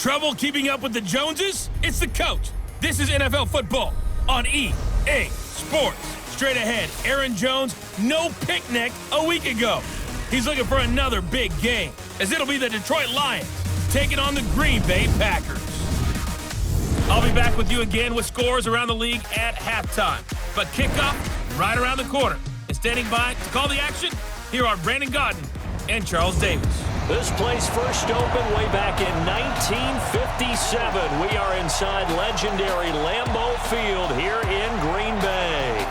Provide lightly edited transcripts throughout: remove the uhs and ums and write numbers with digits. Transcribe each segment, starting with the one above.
Trouble keeping up with the Joneses? It's the coach. This is NFL football on EA Sports. Straight ahead, Aaron Jones, no picnic a week ago. He's looking for another big game, as it'll be the Detroit Lions taking on the Green Bay Packers. I'll be back with you again with scores around the league at halftime. But kickoff right around the corner. And standing by to call the action, here are Brandon Godden and Charles Davis. This place first opened way back in 1957. We are inside legendary Lambeau Field here in Green Bay.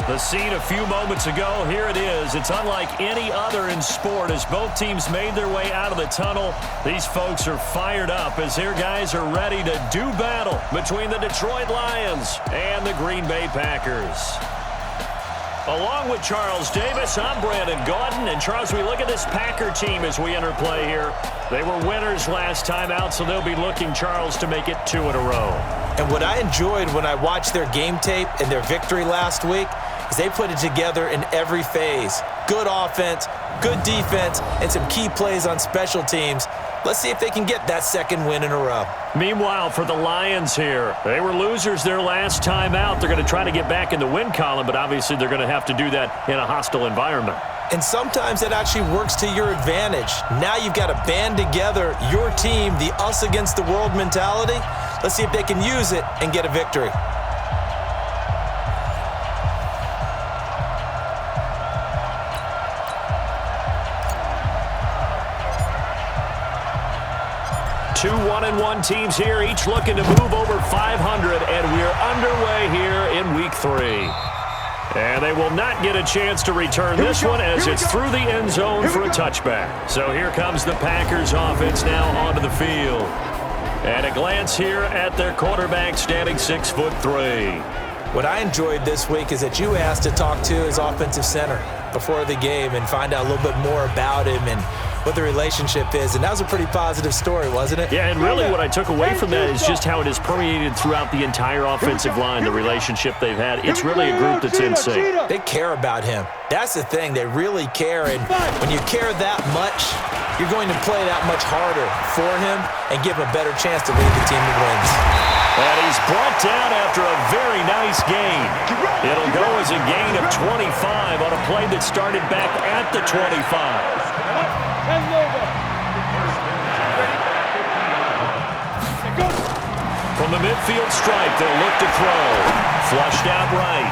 The scene a few moments ago, here it is. It's unlike any other in sport as both teams made their way out of the tunnel. These folks are fired up as their guys are ready to do battle between the Detroit Lions and the Green Bay Packers. Along with Charles Davis, I'm Brandon Gaudin. And Charles, we look at this Packer team as we enter play here. They were winners last time out, so they'll be looking, Charles, to make it 2 in a row. And what I enjoyed when I watched their game tape and their victory last week is they put it together in every phase. Good offense, good defense, and some key plays on special teams. Let's see if they can get that second win in a row. Meanwhile, for the Lions here, they were losers their last time out. They're going to try to get back in the win column, but obviously they're going to have to do that in a hostile environment. And sometimes it actually works to your advantage. Now you've got to band together your team, the us against the world mentality. Let's see if they can use it and get a victory. Two 1-1 teams here, each looking to move over 500, and we're underway here in Week 3. And they will not get a chance to return this one as it's through the end zone for a touchback. So here comes the Packers offense now onto the field. And a glance here at their quarterback standing 6'3". What I enjoyed this week is that you asked to talk to his offensive center before the game and find out a little bit more about him and what the relationship is. And that was a pretty positive story, wasn't it? Yeah, and really what I took away from that is just how it has permeated throughout the entire offensive line, the relationship they've had. It's really a group that's in sync. They care about him. That's the thing. They really care. And when you care that much, you're going to play that much harder for him and give him a better chance to lead the team to wins. And he's brought down after a very nice gain. It'll go as a gain of 25 on a play that started back at the 25. From the midfield stripe, they'll look to throw. Flushed out right.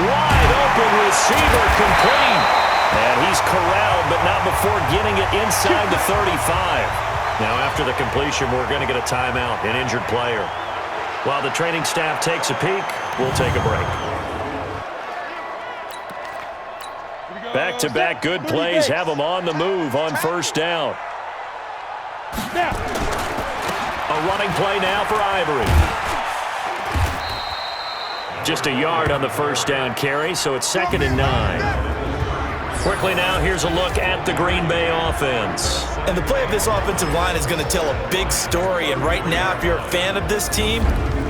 Wide open receiver complete. And he's corralled, but not before getting it inside the 35. Now after the completion, we're going to get a timeout, an injured player. While the training staff takes a peek, we'll take a break. Back-to-back good plays have them on the move on first down. A running play now for Ivory. Just a yard on the first down carry, so it's 2nd and 9. Quickly now, here's a look at the Green Bay offense. And the play of this offensive line is going to tell a big story. And right now, if you're a fan of this team,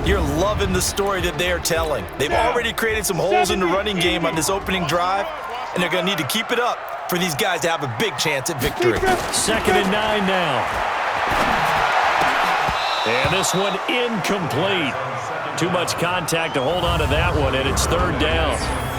you're loving the story that they are telling. They've already created some holes in the running game on this opening drive, and they're going to need to keep it up for these guys to have a big chance at victory. 2nd and 9 now. And this one incomplete. Too much contact to hold on to that one, and it's 3rd down.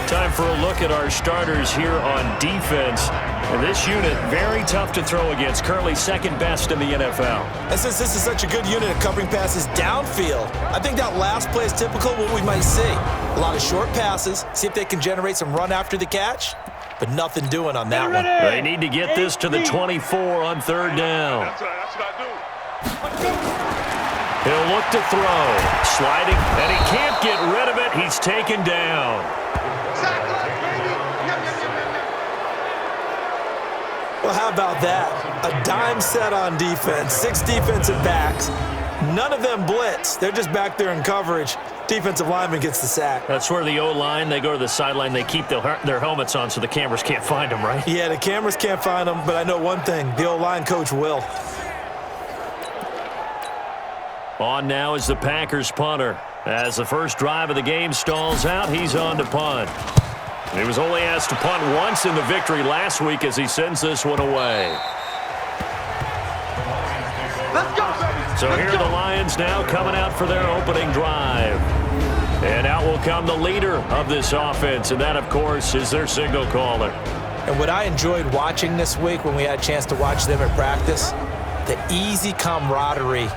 Time for a look at our starters here on defense. And this unit, very tough to throw against, currently 2nd best in the NFL. And since this is such a good unit of covering passes downfield, I think that last play is typical of what we might see. A lot of short passes, see if they can generate some run after the catch, but nothing doing on that one. They need to get this to the 24 on 3rd down. That's what I do. He'll look to throw. Sliding, and he can't get rid of it. He's taken down. Well, how about that? A dime set on defense. 6 defensive backs. None of them blitz. They're just back there in coverage. Defensive lineman gets the sack. That's where the O-line, they go to the sideline, they keep their helmets on so the cameras can't find them, right? Yeah, the cameras can't find them, but I know one thing. The O-line coach will. On now is the Packers punter. As the first drive of the game stalls out, he's on to punt. He was only asked to punt once in the victory last week as he sends this one away. So here are the Lions now coming out for their opening drive. And out will come the leader of this offense, and that, of course, is their signal caller. And what I enjoyed watching this week when we had a chance to watch them at practice, the easy camaraderie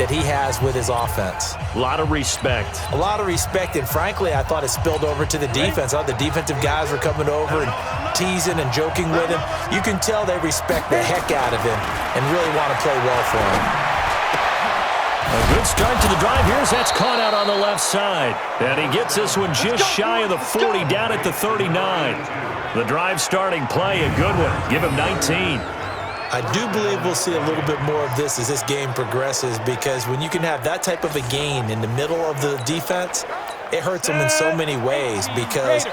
that he has with his offense. A lot of respect. A lot of respect, and frankly, I thought it spilled over to the defense. I thought the defensive guys were coming over and teasing and joking with him. You can tell they respect the heck out of him and really want to play well for him. A good start to the drive here as that's caught out on the left side. And he gets this one just shy of the 40, down at the 39. The drive starting play, a good one. Give him 19. I do believe we'll see a little bit more of this as this game progresses, because when you can have that type of a gain in the middle of the defense, it hurts them in so many ways, because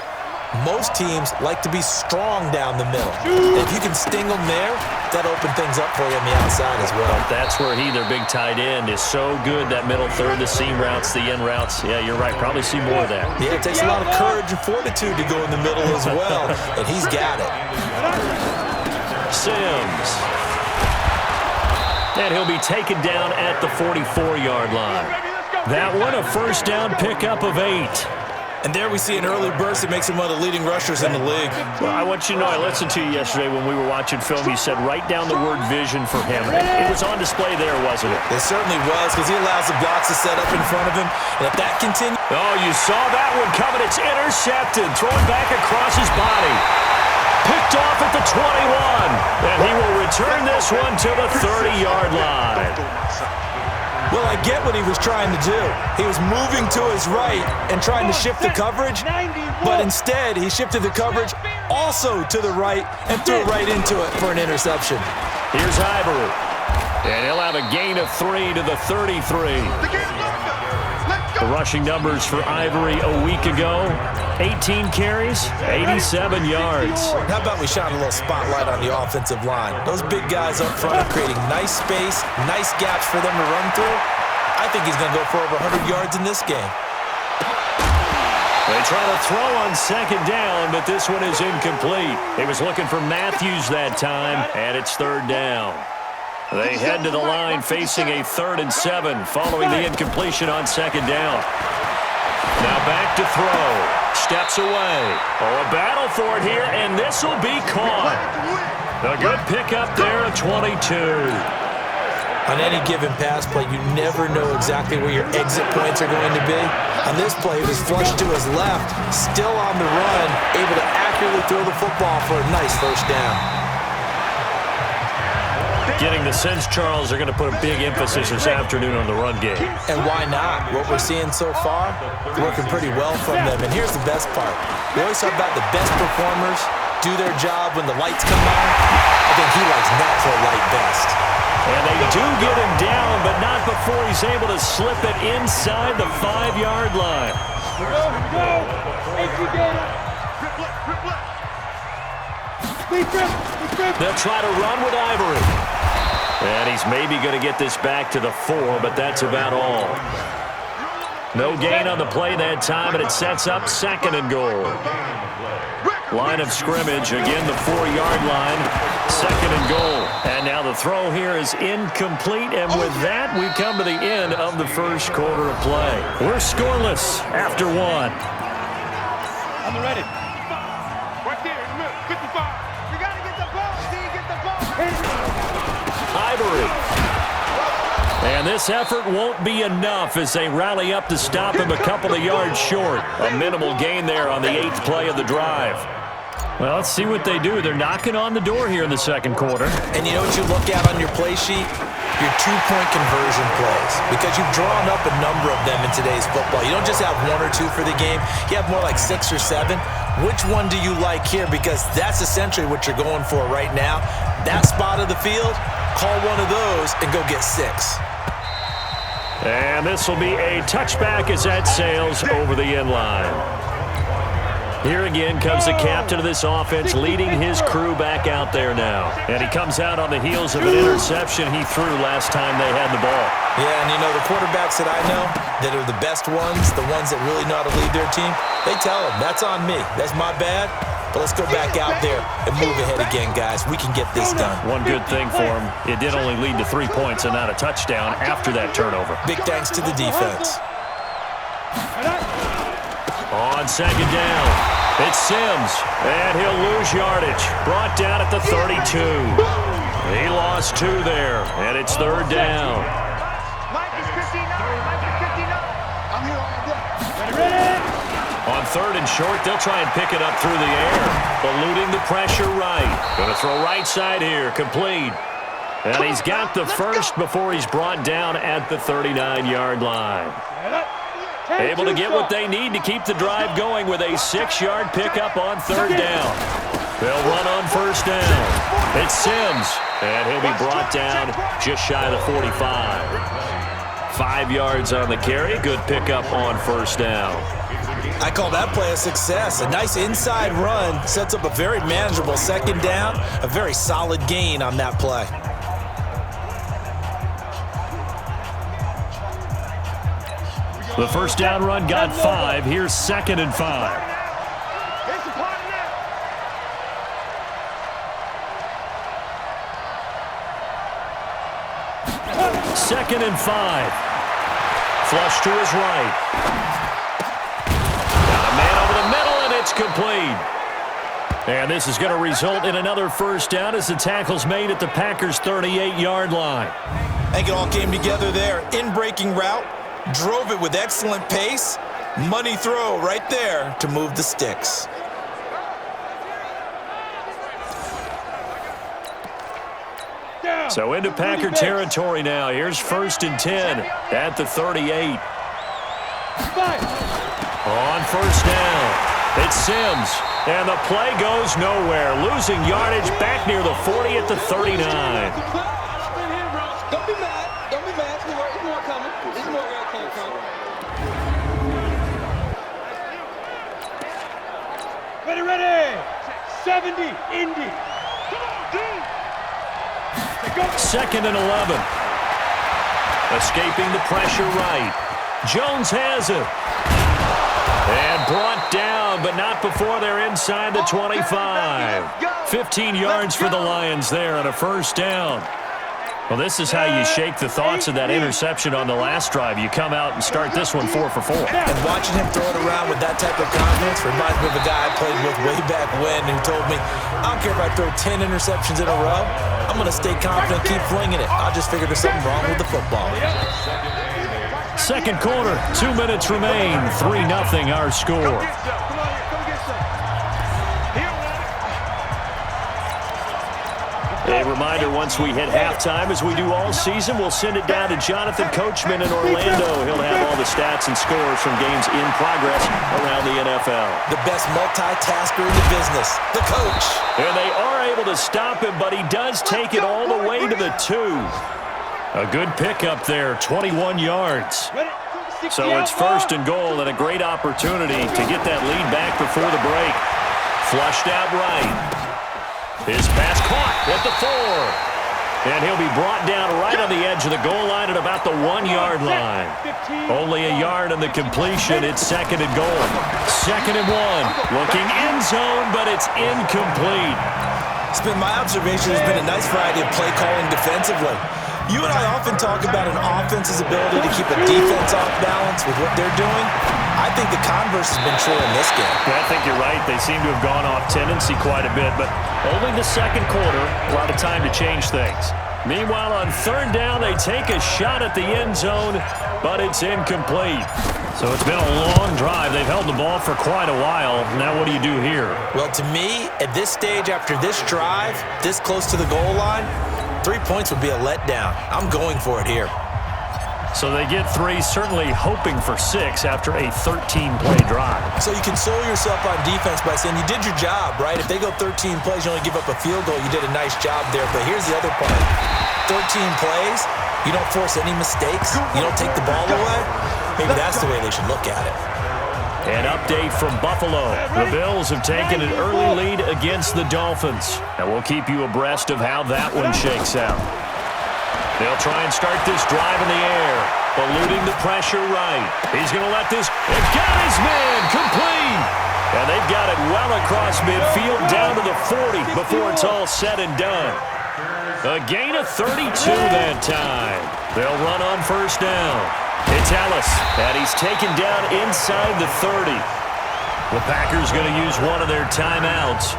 most teams like to be strong down the middle. And if you can sting them there, that opens things up for you on the outside as well. That's where their big tight end, is so good, that middle third, the seam routes, the in routes. Yeah, you're right. Probably see more of that. Yeah, it takes a lot of courage and fortitude to go in the middle as well, and he's got it. Sims. And he'll be taken down at the 44-yard line. That one, a first down pickup of 8. And there we see an early burst that makes him one of the leading rushers in the league. Well, I want you to know, I listened to you yesterday when we were watching film. You said write down the word vision for him. It was on display there, wasn't it? It certainly was, because he allows the blocks to set up in front of him. And if that continues... Oh, you saw that one coming. It's intercepted. Thrown back across his body. Picked off at the 21. And he will return this one to the 30-yard line. Well, I get what he was trying to do. He was moving to his right and trying to shift the coverage, but instead he shifted the coverage also to the right and threw right into it for an interception. Here's Ivory. And he'll have a gain of 3 to the 33. The rushing numbers for Ivory a week ago, 18 carries, 87 yards. How about we shine a little spotlight on the offensive line? Those big guys up front are creating nice space, nice gaps for them to run through. I think he's going to go for over 100 yards in this game. They try to throw on second down, but this one is incomplete. He was looking for Matthews that time, and it's third down. They head to the line facing a 3rd and 7 following the incompletion on second down. Now back to throw. Steps away. Oh, a battle for it here, and this will be caught. A good pickup there at 22. On any given pass play, you never know exactly where your exit points are going to be. On this play, it was flushed to his left, still on the run, able to accurately throw the football for a nice first down. Getting the sense, Charles, they're going to put a big emphasis this afternoon on the run game. And why not? What we're seeing so far, working pretty well from them. And here's the best part. We always talk about the best performers do their job when the lights come on. I think he likes natural light best. And they do get him down, but not before he's able to slip it inside the 5-yard line. They'll try to run with Ivory. And he's maybe going to get this back to the 4, but that's about all. No gain on the play that time, and it sets up 2nd and goal. Line of scrimmage, again the 4-yard line, 2nd and goal. And now the throw here is incomplete, and with that we come to the end of the first quarter of play. We're scoreless after 1. I'm ready. Right there in the middle, 55. You got to get the ball, Steve, get the ball. Ivory. And this effort won't be enough as they rally up to stop him a couple of yards short. A minimal gain there on the 8th play of the drive. Well, let's see what they do. They're knocking on the door here in the second quarter. And you know what you look at on your play sheet? Your 2-point conversion plays. Because you've drawn up a number of them in today's football. You don't just have 1 or 2 for the game. You have more like 6 or 7. Which one do you like here? Because that's essentially what you're going for right now. That spot of the field, call one of those and go get 6. And this will be a touchback as that sails over the end line. Here again comes the captain of this offense, leading his crew back out there now. And he comes out on the heels of an interception he threw last time they had the ball. Yeah, and you know, the quarterbacks that I know that are the best ones, the ones that really know how to lead their team, they tell them, that's on me. That's my bad. But let's go back out there and move ahead again, guys. We can get this done. One good thing for him, it did only lead to 3 points and not a touchdown after that turnover. Big thanks to the defense. On second down, it's Sims, and he'll lose yardage. Brought down at the 32. He lost 2 there, and it's third down. Mike is 59. Mike is 59. I'm here all day. On third and short, they'll try and pick it up through the air, eluding the pressure right. Going to throw right side here, complete. And he's got the first before he's brought down at the 39-yard line. Able to get what they need to keep the drive going with a 6-yard pickup on third down. They'll run on first down. It's Sims, and he'll be brought down just shy of the 45. 5 yards on the carry. Good pickup on first down. I call that play a success. A nice inside run sets up a very manageable second down. A very solid gain on that play. The first down run got 5. Here's second and 5. Here's the party now. Second and 5. Flush to his right. Got a man over the middle, and it's complete. And this is going to result in another first down as the tackle's made at the Packers' 38-yard line. I think it all came together there. In-breaking route. Drove it with excellent pace. Money throw right there to move the sticks. So into Packer territory now. Here's first and 10 at the 38. On first down, it's Sims. And the play goes nowhere. Losing yardage back near the 40 at the 39. Don't be mad. Don't be mad. There's more coming. There's more coming. Ready. 70, Indy. Second and 11. Escaping the pressure right. Jones has it. And brought down, but not before they're inside the 25. 15 yards for the Lions there on a first down. Well, this is how you shake the thoughts of that interception on the last drive. You come out and start this one 4 for 4. And watching him throw it around with that type of confidence reminds me of a guy I played with way back when who told me, I don't care if I throw 10 interceptions in a row. I'm going to stay confident, keep flinging it. I just figured there's something wrong with the football. Second quarter, 2 minutes remain. 3-0 our score. A reminder, once we hit halftime, as we do all season, we'll send it down to Jonathan Coachman in Orlando. He'll have all the stats and scores from games in progress around the NFL. The best multitasker in the business, the coach. And they are able to stop him, but he does take it all the way to the 2. A good pickup there, 21 yards. So it's first and goal and a great opportunity to get that lead back before the break. Flushed out right. His pass caught at the 4. And he'll be brought down right on the edge of the goal line at about the 1-yard line. Only a yard on the completion. It's second and goal. Second and 1. Looking end zone, but it's incomplete. It's been my observation there's been a nice variety of play calling defensively. You and I often talk about an offense's ability to keep a defense off balance with what they're doing. I think the converse has been true in this game. I think you're right. They seem to have gone off tendency quite a bit, but only the second quarter, a lot of time to change things. Meanwhile, on third down, they take a shot at the end zone, but it's incomplete. So it's been a long drive. They've held the ball for quite a while. Now what do you do here? Well, to me, at this stage, after this drive, this close to the goal line, 3 points would be a letdown. I'm going for it here. So they get 3, certainly hoping for 6 after a 13-play drive. So you console yourself on defense by saying you did your job, right? If they go 13 plays, you only give up a field goal, you did a nice job there. But here's the other part. 13 plays, you don't force any mistakes, you don't take the ball away. Maybe that's the way they should look at it. An update from Buffalo. The Bills have taken an early lead against the Dolphins. And we'll keep you abreast of how that one shakes out. They'll try and start this drive in the air, eluding the pressure right. He's going to let this, and got his man, complete. And they've got it well across midfield down to the 40 before it's all said and done. A gain of 32 that time. They'll run on first down. It's Ellis, and he's taken down inside the 30. The Packers going to use one of their timeouts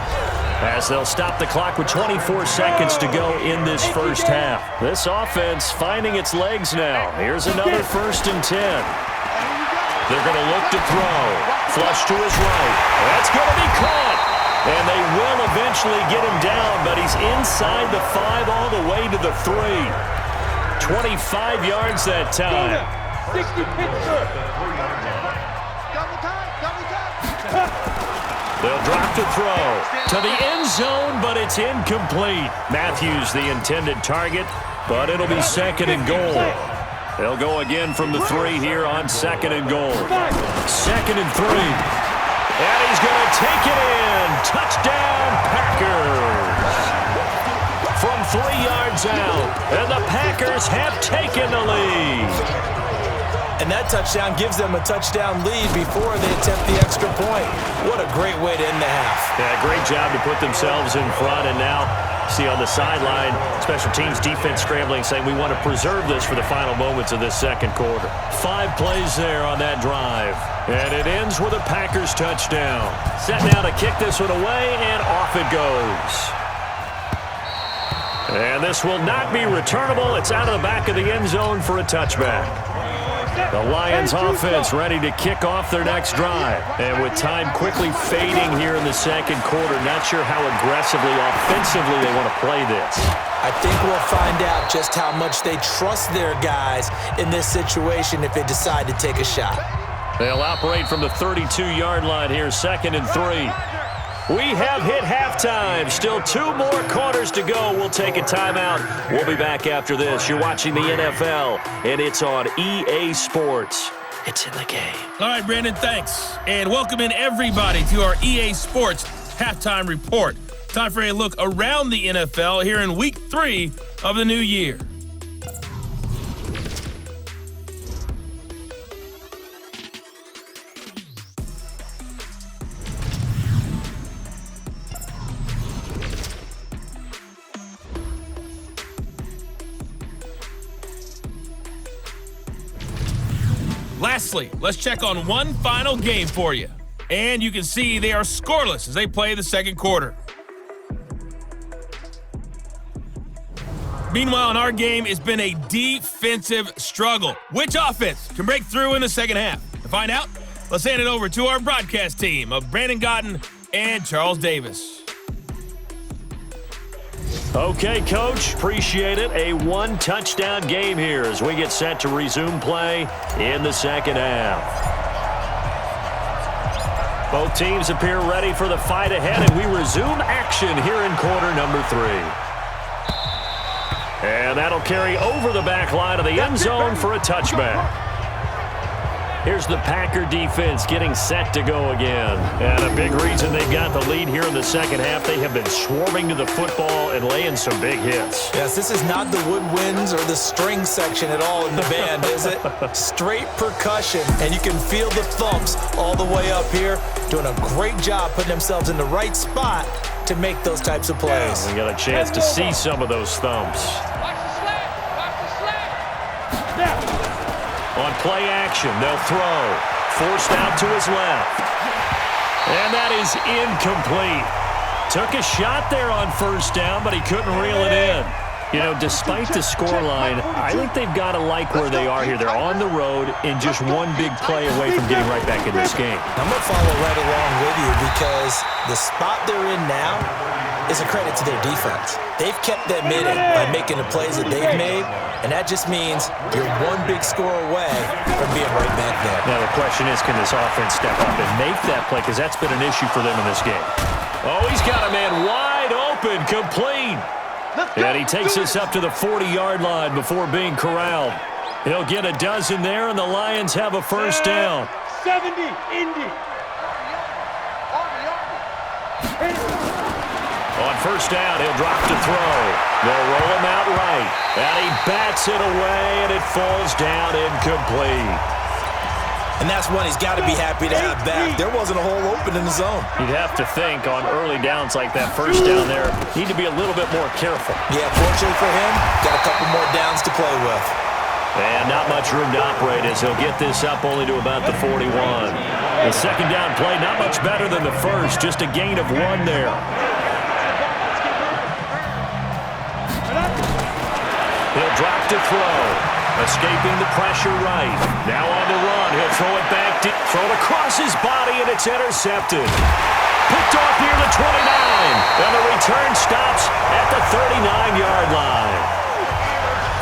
as they'll stop the clock with 24 seconds to go in this first half. This offense finding its legs now. Here's another 1st and 10. They're going to look to throw. Flush to his right. That's going to be caught. And they will eventually get him down, but he's inside the 5 all the way to the 3. 25 yards that time. 60 Pittsburgh. Double time. They'll drop to throw to the end zone, but it's incomplete. Matthews the intended target, but it'll be 2nd and goal. They'll go again from the 3 here on 2nd and goal. 2nd and 3. And he's going to take it in. Touchdown, Packers. From 3 yards out, and the Packers have taken the lead. And that touchdown gives them a touchdown lead before they attempt the extra point. What a great way to end the half. Yeah, great job to put themselves in front. And now, see on the sideline, special teams defense scrambling, saying we want to preserve this for the final moments of this second quarter. 5 plays there on that drive. And it ends with a Packers touchdown. Set now to kick this one away, and off it goes. And this will not be returnable. It's out of the back of the end zone for a touchback. The Lions offense ready to kick off their next drive. And with time quickly fading here in the second quarter, not sure how aggressively, offensively they want to play this. I think we'll find out just how much they trust their guys in this situation if they decide to take a shot. They'll operate from the 32-yard line here, 2nd and 3. We have hit halftime. Still 2 more quarters to go. We'll take a timeout. We'll be back after this. You're watching the NFL, and it's on EA Sports. It's in the game. All right, Brandon, thanks. And welcome in everybody to our EA Sports Halftime Report. Time for a look around the NFL here in Week 3 of the new year. Lastly, let's check on one final game for you. And you can see they are scoreless as they play the second quarter. Meanwhile, in our game, it's been a defensive struggle. Which offense can break through in the second half? To find out, let's hand it over to our broadcast team of Brandon Gotten and Charles Davis. Okay, Coach, appreciate it. A 1-touchdown game here as we get set to resume play in the second half. Both teams appear ready for the fight ahead, and we resume action here in quarter number 3. And that'll carry over the back line of the end zone for a touchback. Here's the Packer defense getting set to go again. And a big reason they've got the lead here in the second half, they have been swarming to the football and laying some big hits. Yes, this is not the woodwinds or the string section at all in the band, is it? Straight percussion, and you can feel the thumps all the way up here. Doing a great job putting themselves in the right spot to make those types of plays. We got a chance to see some of those thumps. On play action, they'll throw. Forced out to his left. And that is incomplete. Took a shot there on first down, but he couldn't reel it in. You know, despite the scoreline, I think they've got to like where they are here. They're on the road and just one big play away from getting right back in this game. I'm going to follow right along with you because the spot they're in now is a credit to their defense. They've kept them in it by making the plays that they've made, and that just means you're one big score away from being right back there. Now the question is, can this offense step up and make that play? Because that's been an issue for them in this game. Oh, he's got a man wide open, complete. And he takes this up to the 40-yard line before being corralled. He'll get a dozen there, and the Lions have a first down. 70, Indy. On first down, he'll drop to throw. They'll roll him out right. And he bats it away, and it falls down incomplete. And that's one he's got to be happy to have back. There wasn't a hole open in the zone. You'd have to think on early downs like that first down there, need to be a little bit more careful. Yeah, fortunately for him, got a couple more downs to play with. And not much room to operate as he'll get this up only to about the 41. The second down play, not much better than the first, just a gain of 1 there. He'll drop to throw. Escaping the pressure right. Now on the run. He'll throw it back. Throw it across his body, and it's intercepted. Picked off near the 29. And the return stops at the 39-yard line.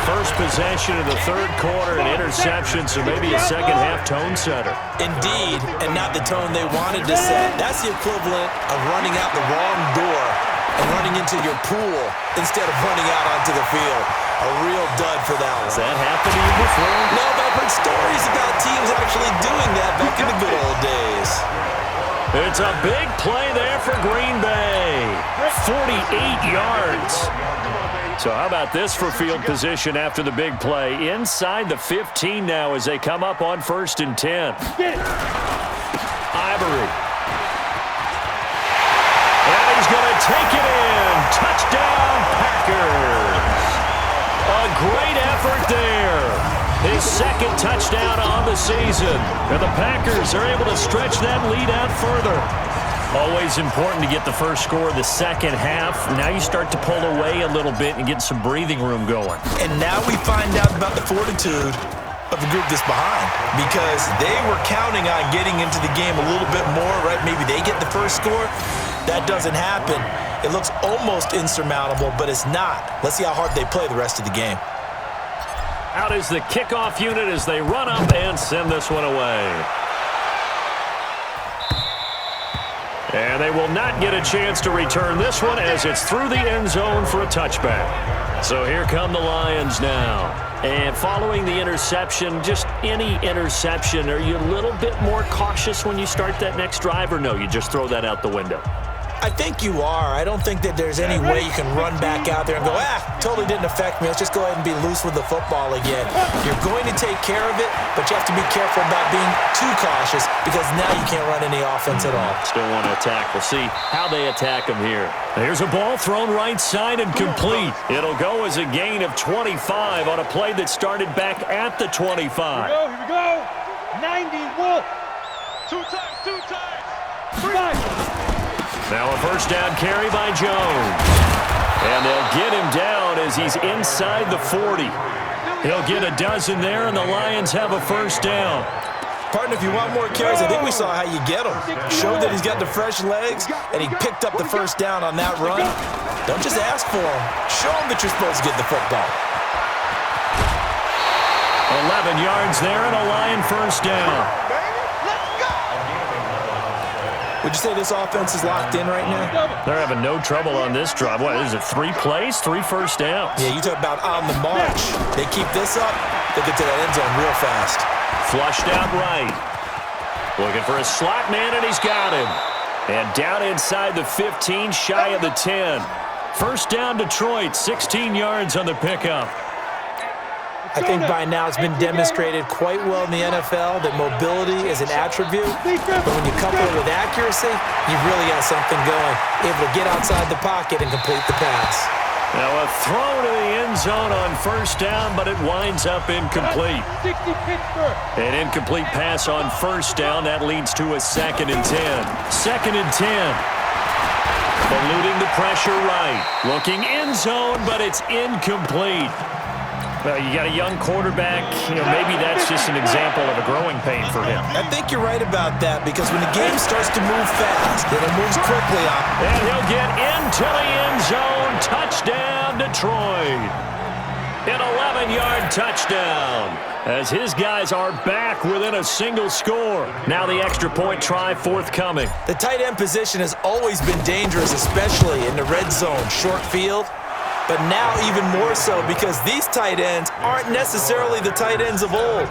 First possession of the third quarter, an interception, so maybe a second-half tone setter. Indeed, and not the tone they wanted to set. That's the equivalent of running out the wrong door and running into your pool instead of running out onto the field. A real dud for that one. Has that happened to you before? No, but I've heard stories about teams actually doing that back in the good old days. It's a big play there for Green Bay. 48 yards. So how about this for field position after the big play? Inside the 15 now as they come up on 1st and 10. Ivory. And he's going to take it in. Touchdown, Packers. A great effort there. His second touchdown on the season. And the Packers are able to stretch that lead out further. Always important to get the first score of the second half. Now you start to pull away a little bit and get some breathing room going. And now we find out about the fortitude of the group that's behind, because they were counting on getting into the game a little bit more, right? Maybe they get the first score. That doesn't happen. It looks almost insurmountable, but it's not. Let's see how hard they play the rest of the game. Out is the kickoff unit as they run up and send this one away. And they will not get a chance to return this one as it's through the end zone for a touchback. So here come the Lions now. And following the interception, just any interception, are you a little bit more cautious when you start that next drive, or no, you just throw that out the window? I think you are. I don't think that there's any way you can run back out there and go, totally didn't affect me. Let's just go ahead and be loose with the football again. You're going to take care of it, but you have to be careful about being too cautious, because now you can't run any offense at all. Still want to attack. We'll see how they attack him here. Here's a ball thrown right side and complete. It'll go as a gain of 25 on a play that started back at the 25. Here we go. 90, Wolf. Two times. 3. Now a first down carry by Jones. And they'll get him down as he's inside the 40. He'll get a dozen there, and the Lions have a first down. Partner, if you want more carries, I think we saw how you get them. Showed that he's got the fresh legs, and he picked up the first down on that run. Don't just ask for them. Show them that you're supposed to get the football. 11 yards there and a Lion first down. Would you say this offense is locked in right now? They're having no trouble on this drive. What is it, 3 plays, 3 first downs? Yeah, you talk about on the march. They keep this up, they get to that end zone real fast. Flushed out right. Looking for a slot man, and he's got him. And down inside the 15, shy of the 10. First down, Detroit, 16 yards on the pickup. I think by now it's been demonstrated quite well in the NFL that mobility is an attribute, but when you couple it with accuracy, you've really got something going. Able to get outside the pocket and complete the pass. Now a throw to the end zone on first down, but it winds up incomplete. An incomplete pass on first down. That leads to a 2nd and 10. 2nd and 10. Eluding the pressure right. Looking end zone, but it's incomplete. Well, you got a young quarterback. Maybe that's just an example of a growing pain for him. I think you're right about that, because when the game starts to move fast, and it moves quickly up. And he'll get into the end zone. Touchdown, Detroit. An 11-yard touchdown, as his guys are back within a single score. Now the extra point try forthcoming. The tight end position has always been dangerous, especially in the red zone, short field. But now even more so, because these tight ends aren't necessarily the tight ends of old.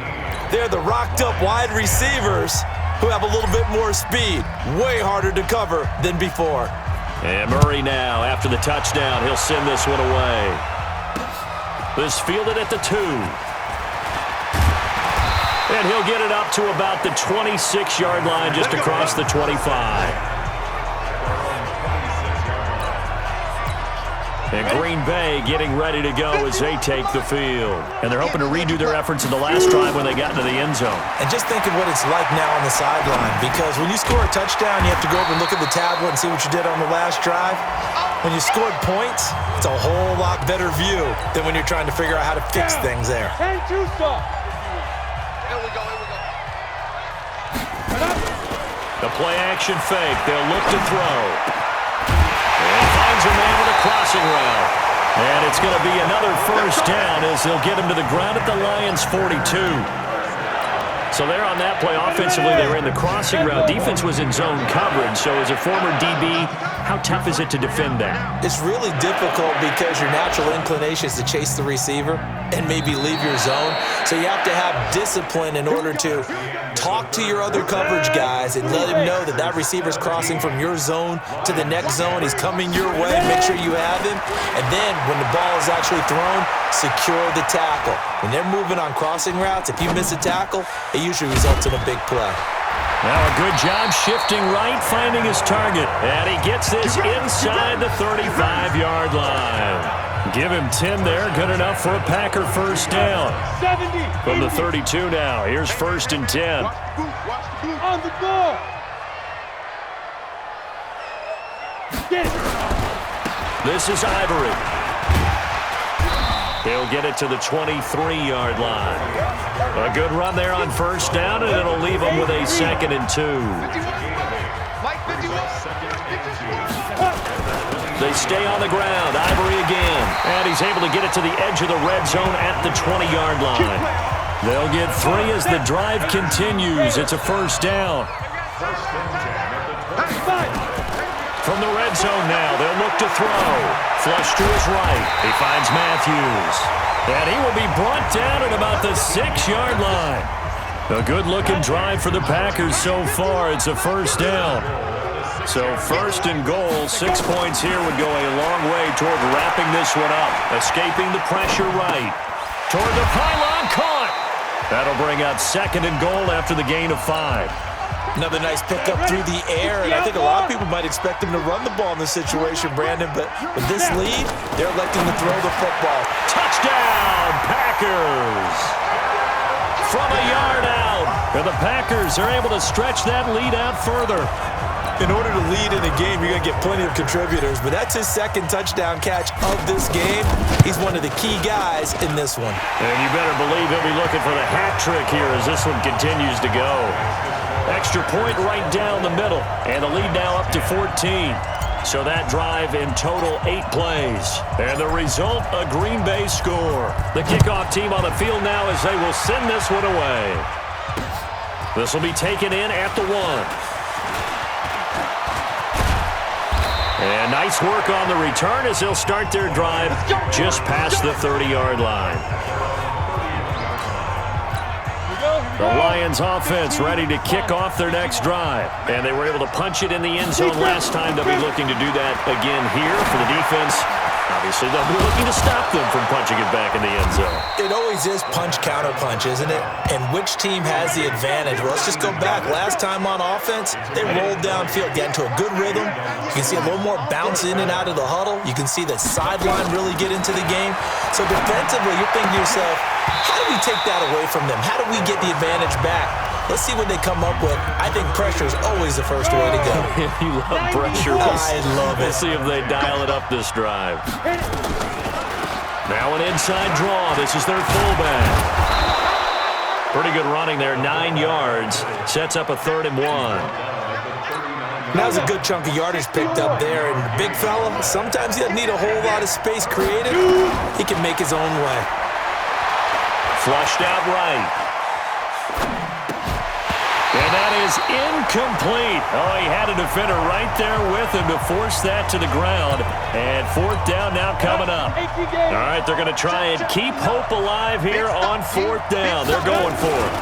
They're the rocked-up wide receivers who have a little bit more speed. Way harder to cover than before. And Murray now, after the touchdown, he'll send this one away. This fielded at the 2. And he'll get it up to about the 26-yard line, just across the 25. And Green Bay getting ready to go as they take the field. And they're hoping to redo their efforts in the last drive when they got into the end zone. And just think of what it's like now on the sideline, because when you score a touchdown, you have to go over and look at the tablet and see what you did on the last drive. When you scored points, it's a whole lot better view than when you're trying to figure out how to fix things there. 10-2 stop. Here we go, here we go. The play-action fake. They'll look to throw. And finds a man with a crossing route. And it's going to be another first down as they'll get him to the ground at the Lions' 42. So there on that play, offensively, they were in the crossing route. Defense was in zone coverage. So as a former DB, how tough is it to defend that? It's really difficult because your natural inclination is to chase the receiver and maybe leave your zone. So you have to have discipline in order to talk to your other coverage guys and let him know that that receiver's crossing from your zone to the next zone. He's coming your way. Make sure you have him. And then when the ball is actually thrown, secure the tackle. When they're moving on crossing routes, if you miss a tackle, it usually results in a big play. Now a good job shifting right, finding his target. And he gets this inside the 35-yard line. Give him 10 there. Good enough for a Packer first down. 70. From the 32 now. Here's 1st and 10. On the ball. Get it. This is Ivory. He'll get it to the 23-yard line. A good run there on first down, and it'll leave him with a 2nd and 2. Mike, 51. They stay on the ground. Ivory again. And he's able to get it to the edge of the red zone at the 20-yard line. They'll get 3 as the drive continues. It's a first down. From the red zone now, they'll look to throw. Flush to his right. He finds Matthews. And he will be brought down at about the 6-yard line. A good-looking drive for the Packers so far. It's a first down. So 1st and goal, 6 points here would go a long way toward wrapping this one up. Escaping the pressure right. Toward the pylon, caught. That'll bring up 2nd and goal after the gain of 5. Another nice pickup through the air, and I think a lot of people might expect him to run the ball in this situation, Brandon, but with this lead, they're electing to throw the football. Touchdown, Packers! From a yard out, and the Packers are able to stretch that lead out further. In order to lead in a game, you're going to get plenty of contributors, but that's his 2nd touchdown catch of this game. He's one of the key guys in this one. And you better believe he'll be looking for the hat trick here as this one continues to go. Extra point right down the middle, and the lead now up to 14. So that drive in total 8 plays. And the result, a Green Bay score. The kickoff team on the field now as they will send this one away. This will be taken in at the 1. And nice work on the return as they'll start their drive just past the 30-yard line. The Lions offense ready to kick off their next drive. And they were able to punch it in the end zone last time. They'll be looking to do that again here for the defense. Obviously, they'll be looking to stop them from punching it back in the end zone. It always is punch-counter-punch, isn't it? And which team has the advantage? Well, let's just go back. Last time on offense, they rolled downfield, get into a good rhythm. You can see a little more bounce in and out of the huddle. You can see the sideline really get into the game. So defensively, you're thinking to yourself, how do we take that away from them? How do we get the advantage back? Let's see what they come up with. I think pressure is always the first way to go. You love pressure. I love it. We'll see if they dial it up this drive. Now an inside draw. This is their fullback. Pretty good running there, 9 yards. Sets up a 3rd and 1. That was a good chunk of yardage picked up there. And the big fella, sometimes he doesn't need a whole lot of space created. He can make his own way. Flushed out right. And that is incomplete. Oh, he had a defender right there with him to force that to the ground. And 4th down now coming up. All right, they're going to try and keep hope alive here on 4th down. They're going for it.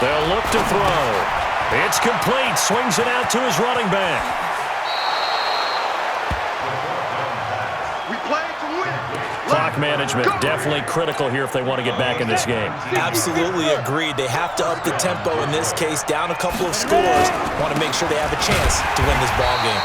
They'll look to throw. It's complete. Swings it out to his running back. We play to win. Clock clock management, definitely critical here if they want to get back in this game. Absolutely agreed. They have to up the tempo in this case, down a couple of scores. Want to make sure they have a chance to win this ball game.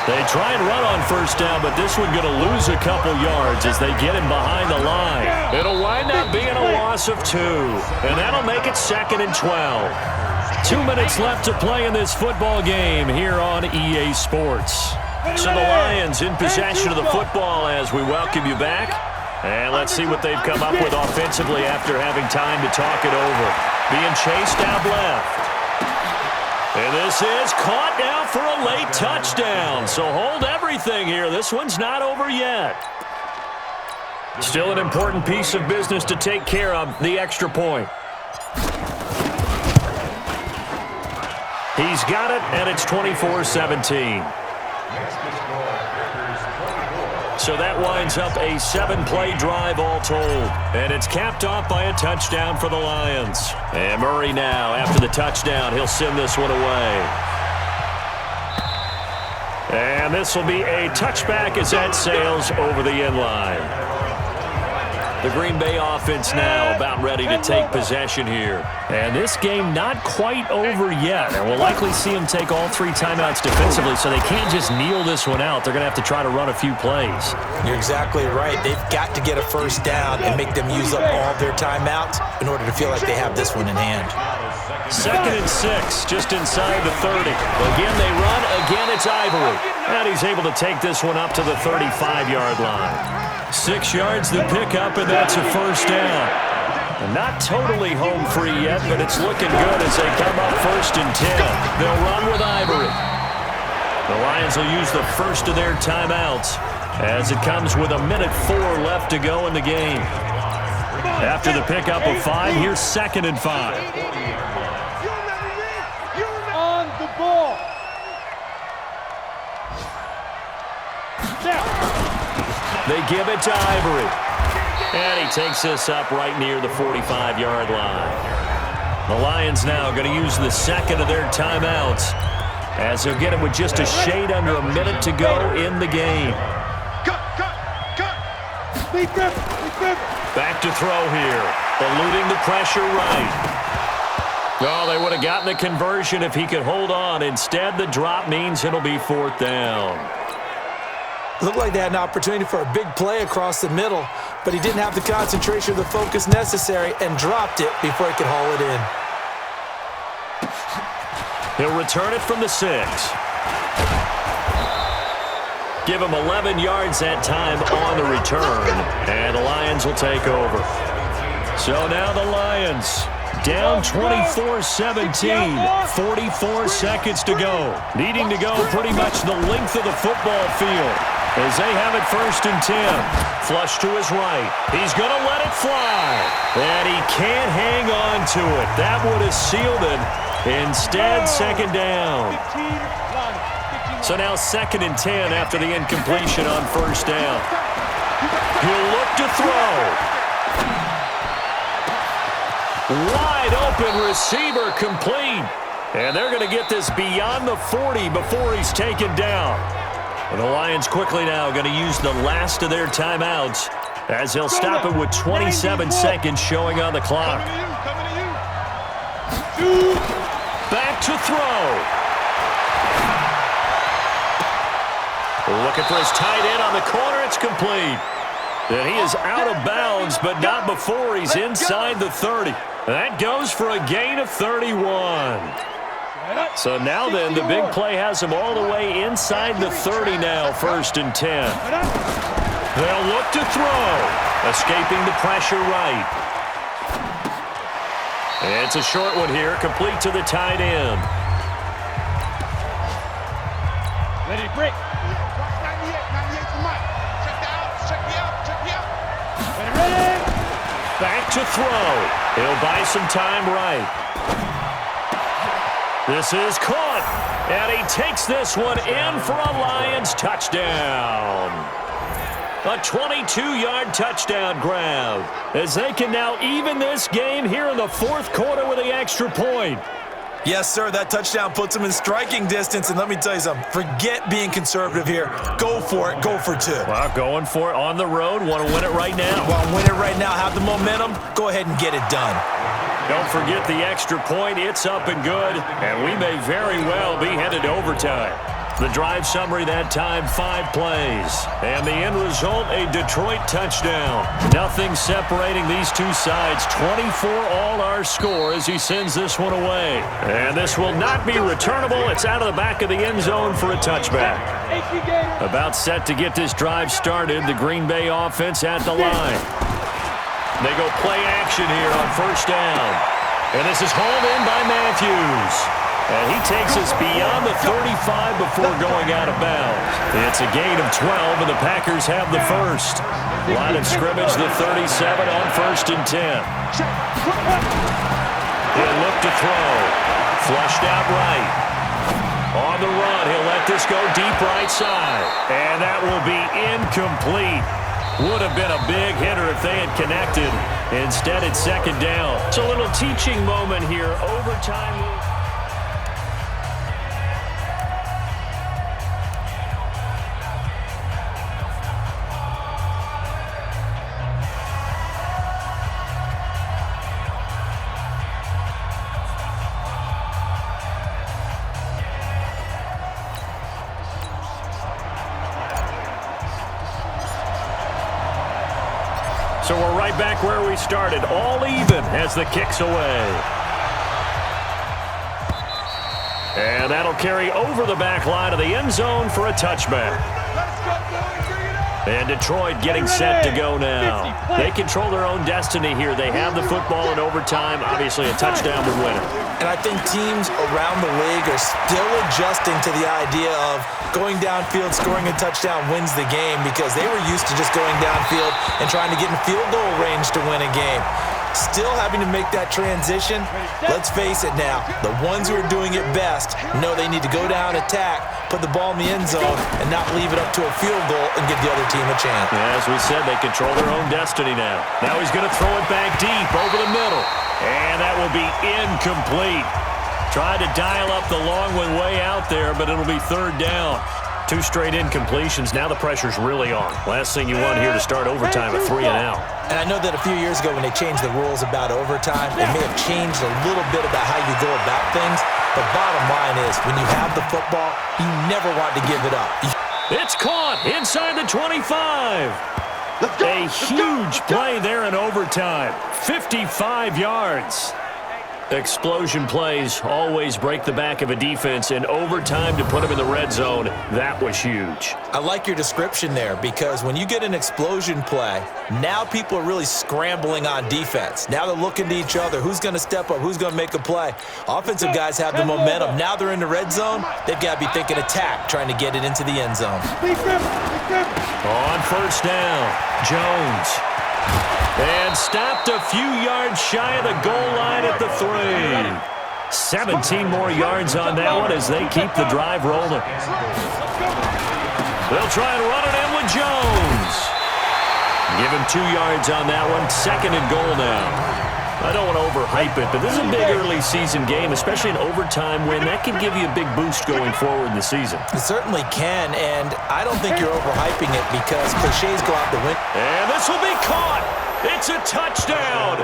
They try and run on first down, but this one going to lose a couple yards as they get him behind the line. It'll wind up being a loss of 2, and that'll make it 2nd and 12. 2 minutes left to play in this football game here on EA Sports. So the Lions in possession of the football as we welcome you back. And let's see what they've come up with offensively after having time to talk it over. Being chased out left. And this is caught now for a late touchdown. So hold everything here. This one's not over yet. Still an important piece of business to take care of, the extra point. He's got it, and it's 24-17. So that winds up a 7-play drive all told. And it's capped off by a touchdown for the Lions. And Murray now, after the touchdown, he'll send this one away. And this will be a touchback as that sails over the end line. The Green Bay offense now about ready to take possession here. And this game not quite over yet. And we'll likely see them take all 3 timeouts defensively, so they can't just kneel this one out. They're going to have to try to run a few plays. You're exactly right. They've got to get a first down and make them use up all their timeouts in order to feel like they have this one in hand. 2nd and 6, just inside the 30. Again, they run. Again, it's Ivory. And he's able to take this one up to the 35-yard line. 6 yards to pick up, and that's a first down. And not totally home free yet, but it's looking good as they come up 1st and 10. They'll run with Ivory. The Lions will use the first of their timeouts as it comes with 1:04 left to go in the game. After the pickup of 5, here's 2nd and 5. On the ball. They give it to Ivory. And he takes this up right near the 45-yard line. The Lions now going to use the 2nd of their timeouts as they'll get it with just a shade under a minute to go in the game. Back to throw here. Eluding the pressure right. Oh, they would have gotten the conversion if he could hold on. Instead, the drop means it'll be 4th down. Looked like they had an opportunity for a big play across the middle, but he didn't have the concentration or the focus necessary and dropped it before he could haul it in. He'll return it from the 6. Give him 11 yards that time on the return, and the Lions will take over. So now the Lions down 24-17, 44 seconds to go. Needing to go pretty much the length of the football field as they have it 1st and 10. Flush to his right. He's going to let it fly. And he can't hang on to it. That would have sealed it. Instead, 2nd down. So now 2nd and 10 after the incompletion on 1st down. He'll look to throw. Wide open receiver complete. And they're going to get this beyond the 40 before he's taken down. And the Lions quickly now going to use the last of their timeouts as they'll stop it with 27 seconds showing on the clock. Back to throw. Looking for his tight end on the corner. It's complete. And he is out of bounds, but not before he's inside the 30. That goes for a gain of 31. So now then, the big play has him all the way inside the 30 now, 1st and 10. They'll look to throw. Escaping the pressure right. It's a short one here, complete to the tight end. Ready to break. Back to throw. He'll buy some time right. This is caught. And he takes this one in for a Lions touchdown. A 22-yard touchdown grab as they can now even this game here in the 4th quarter with the extra point. Yes, sir. That touchdown puts him in striking distance. And let me tell you something. Forget being conservative here. Go for it. Go for two. Well, going for it on the road. Want to win it right now. Want to win it right now. Have the momentum. Go ahead and get it done. Don't forget the extra point. It's up and good. And we may very well be headed to overtime. The drive summary that time, 5 plays. And the end result, a Detroit touchdown. Nothing separating these two sides. 24 all our score as he sends this one away. And this will not be returnable. It's out of the back of the end zone for a touchback. About set to get this drive started. The Green Bay offense at the line. They go play action here on first down. And this is hauled in by Matthews. And he takes us beyond the 35 before going out of bounds. It's a gain of 12, and the Packers have the first. Line of scrimmage, the 37 on 1st and 10. He'll look to throw. Flushed out right. On the run, he'll let this go deep right side. And that will be incomplete. Would have been a big hitter if they had connected. Instead, it's second down. It's a little teaching moment here. Overtime. So we're right back where we started, all even as the kick's away. And that'll carry over the back line of the end zone for a touchback. And Detroit getting set to go now. They control their own destiny here. They have the football in overtime. Obviously, a touchdown would win it. And I think teams around the league are still adjusting to the idea of going downfield, scoring a touchdown wins the game because they were used to just going downfield and trying to get in field goal range to win a game. Still having to make that transition. Let's face it now, the ones who are doing it best know they need to go down, attack, put the ball in the end zone, and not leave it up to a field goal and give the other team a chance. Yeah, as we said, they control their own destiny now. Now he's going to throw it back deep over the middle. And that will be incomplete. Tried to dial up the long one way out there, but it'll be third down. 2 straight incompletions. Now the pressure's really on. Last thing you want here to start overtime, a 3 and out. And I know that a few years ago when they changed the rules about overtime, it may have changed a little bit about how you go about things. But bottom line is, when you have the football, you never want to give it up. It's caught inside the 25. A huge play there in overtime. 55 yards. Explosion plays always break the back of a defense. In overtime to put them in the red zone, that was huge. I like your description there because when you get an explosion play, now people are really scrambling on defense. Now they're looking to each other. Who's going to step up? Who's going to make a play? Offensive guys have the momentum. Now they're in the red zone. They've got to be thinking attack, trying to get it into the end zone. On first down, Jones. And stopped a few yards shy of the goal line at the 3. 17 more yards on that one as they keep the drive rolling. They'll try and run it in with Jones. Give him 2 yards on that one. 2nd and goal now. I don't want to overhype it, but this is a big early season game, especially an overtime win. That can give you a big boost going forward in the season. It certainly can, and I don't think you're overhyping it because cliches go out the window. And this will be caught. It's a touchdown.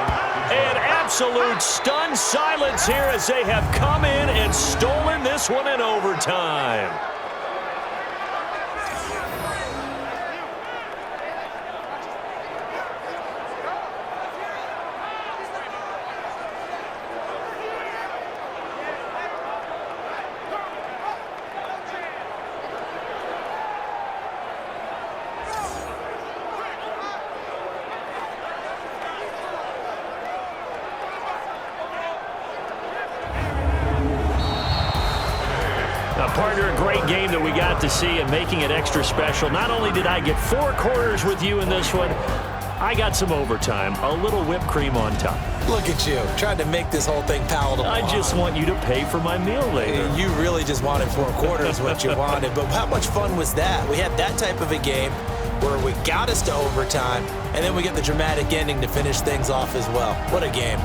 An absolute stunned silence here as they have come in and stolen this one in overtime. Partner, a great game that we got to see and making it extra special. Not only did I get 4 quarters with you in this one, I got some overtime, a little whipped cream on top. Look at you, trying to make this whole thing palatable. I just want you to pay for my meal later. You really just wanted 4 quarters what you wanted, but how much fun was that? We had that type of a game where we got us to overtime, and then we get the dramatic ending to finish things off as well. What a game.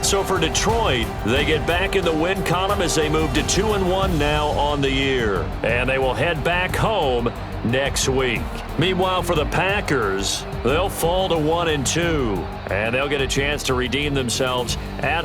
So for Detroit, they get back in the win column as they move to 2-1 now on the year. And they will head back home next week. Meanwhile, for the Packers, they'll fall to 1-2. And they'll get a chance to redeem themselves at